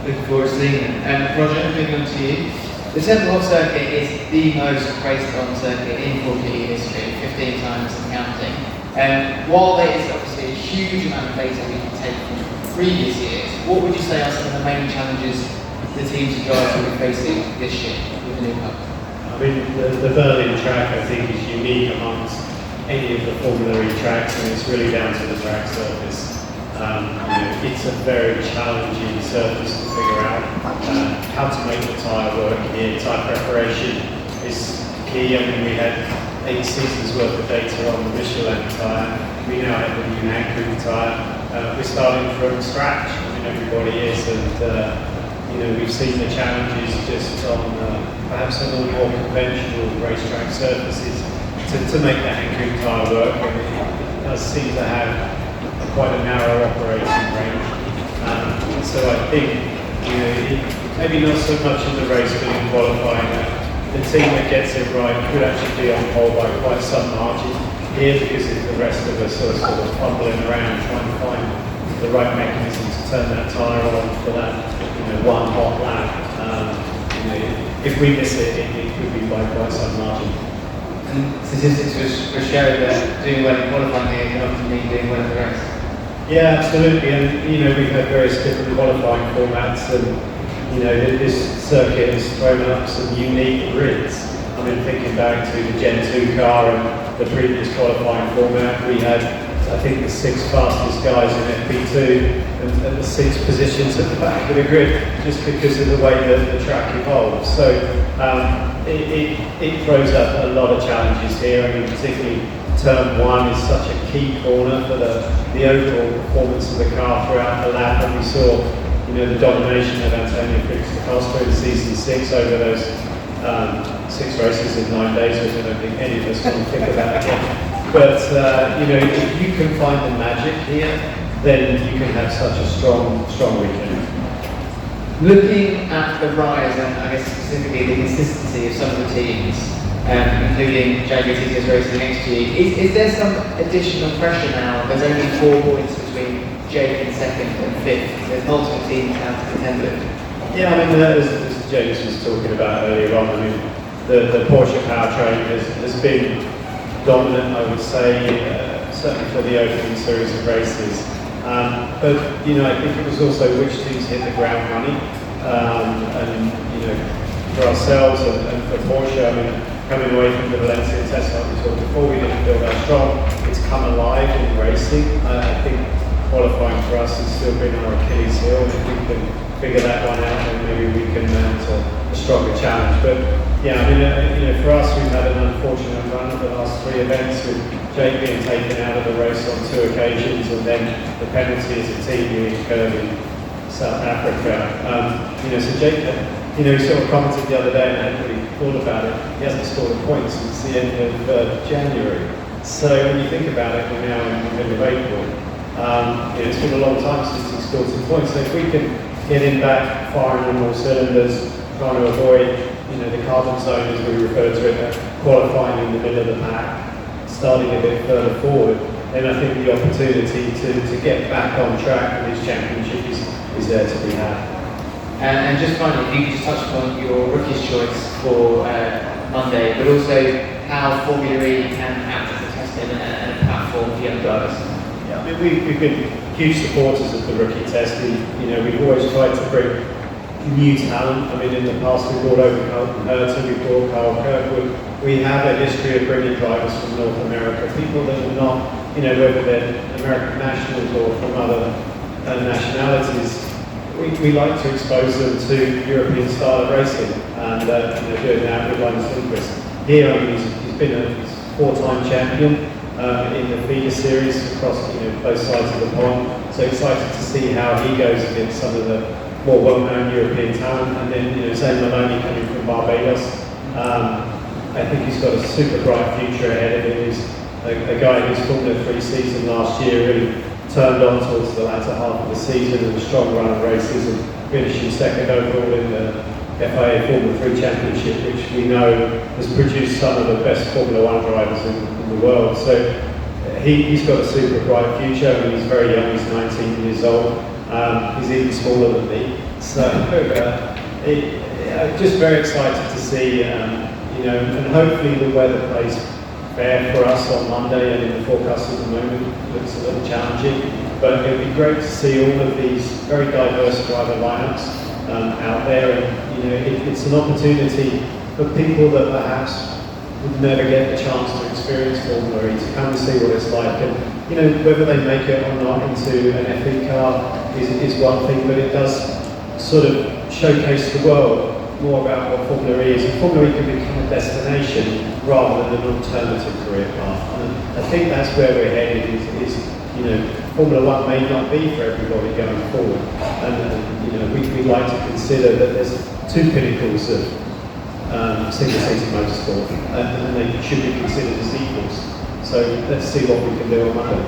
Looking forward to seeing them. Roger, moving on to you. The Temple Hot Circuit is the most raced on circuit in Formula E history, 15 times and counting. While there is obviously a huge amount of data we can take from previous years, what would you say are some of the main challenges the teams and drivers will be facing this year with the new car? I mean, the Berlin track I think is unique amongst any of the Formula E tracks, and it's really down to the track surface. It's a very challenging surface to figure out how to make the tyre work here. Tyre preparation is key. I mean, we had 8 seasons worth of data on the Michelin tyre. We now have a new anchoring tyre. We're starting from scratch. I mean, everybody is, and we've seen the challenges just on perhaps on the more conventional racetrack surfaces to make the anchoring tyre work. And it does seem to have quite a narrow operating range. So I think, maybe not so much in the race, but in qualifying, the team that gets it right could actually be on pole by quite some margin here, because the rest of us are sort of fumbling around trying to find the right mechanism to turn that tyre on for that one hot lap. If we miss it, it could be by quite some margin. And statistics will show that doing well in qualifying here can often mean doing well in the race. Yeah, absolutely, and we've had various different qualifying formats, and this circuit has thrown up some unique grids. I mean, thinking back to the Gen 2 car and the previous qualifying format, we had, I think, the 6 fastest guys in FP2 and the 6 positions at the back of the grid, just because of the way that the track evolves. So it throws up a lot of challenges here. I mean, particularly Turn 1 is such a key corner for the overall performance of the car throughout the lap, and we saw the domination of Antonio Félix in season 6 over those 6 races in 9 days, which I don't think any of us want to think about again. But if you can find the magic here, then you can have such a strong weekend. Looking at the rise, and I guess specifically the consistency of some of the teams, including JBT's race in the next year, is there some additional pressure now? There's only 4 points between Jake in 2nd and 5th. There's multiple teams now to contend with. Yeah, I mean, as James was talking about earlier on, I mean, the Porsche powertrain has been dominant, I would say, certainly for the opening series of races. But I think it was also which teams hit the ground running, and for ourselves and for Porsche, I mean, coming away from the Valencia test like we talked before, we didn't feel that strong. It's come alive in racing. I think qualifying for us has still been our Achilles heel, and if we can figure that one out, then maybe we can mount a stronger challenge. But yeah, I mean, for us, we've had an unfortunate run of the last 3 events, with Jake being taken out of the race on 2 occasions, and then the penalty as a team being incurred in South Africa. So Jake, he sort of commented the other day, and I hadn't really thought about it. He hasn't scored a point since the end of January. So when you think about it, we're now in the middle of April. It's been a long time since he scored some points. So if we can get him back firing on all cylinders, trying to avoid the carbon zone, as we refer to it, qualifying in the middle of the pack, starting a bit further forward, then I think the opportunity to get back on track with his championship is there to be had. And just finally, if you could just touch upon your rookie's choice for Monday, but also how Formula E can act as a test and a platform for young drivers. Yeah, I mean, we've been huge supporters of the rookie test. We've always tried to bring new talent. I mean, in the past we brought over Carlton Herter, we brought Carl Kirkwood. We have a history of bringing drivers from North America, people that are not, whether they're American nationals or from other nationalities. We like to expose them to European style of racing, and doing that with Linus Lundqvist. Here, I mean, he's been a 4-time champion in the feeder series across both sides of the pond. So excited to see how he goes against some of the more well-known European talent. And then Zane Maloney coming from Barbados. I think he's got a super bright future ahead of him. He's a guy who's Formula 3 season last year, really turned on towards the latter half of the season and a strong run of races, and finishing 2nd overall in the FIA Formula 3 Championship, which we know has produced some of the best Formula 1 drivers in the world. So he's got a super bright future. I mean, he's very young, he's 19 years old. He's even smaller than me. So I'm just very excited to see, you know, and hopefully the weather plays fair for us on Monday, and in the forecast at the moment looks a little challenging. But it would be great to see all of these very diverse driver lineups out there, and you know, it's an opportunity for people that perhaps would never get the chance to experience Formula E to come and see what it's like. And you know, whether they make it or not into an FE car is one thing, but it does sort of showcase the world more about what Formula E is. And Formula E can become a destination rather than an alternative career path. And I think that's where we're headed. Is you know, Formula One may not be for everybody going forward. And you know, we'd like to consider that there's two pinnacles of single-seater motorsport, and they should be considered as equals. So let's see what we can do on Monday.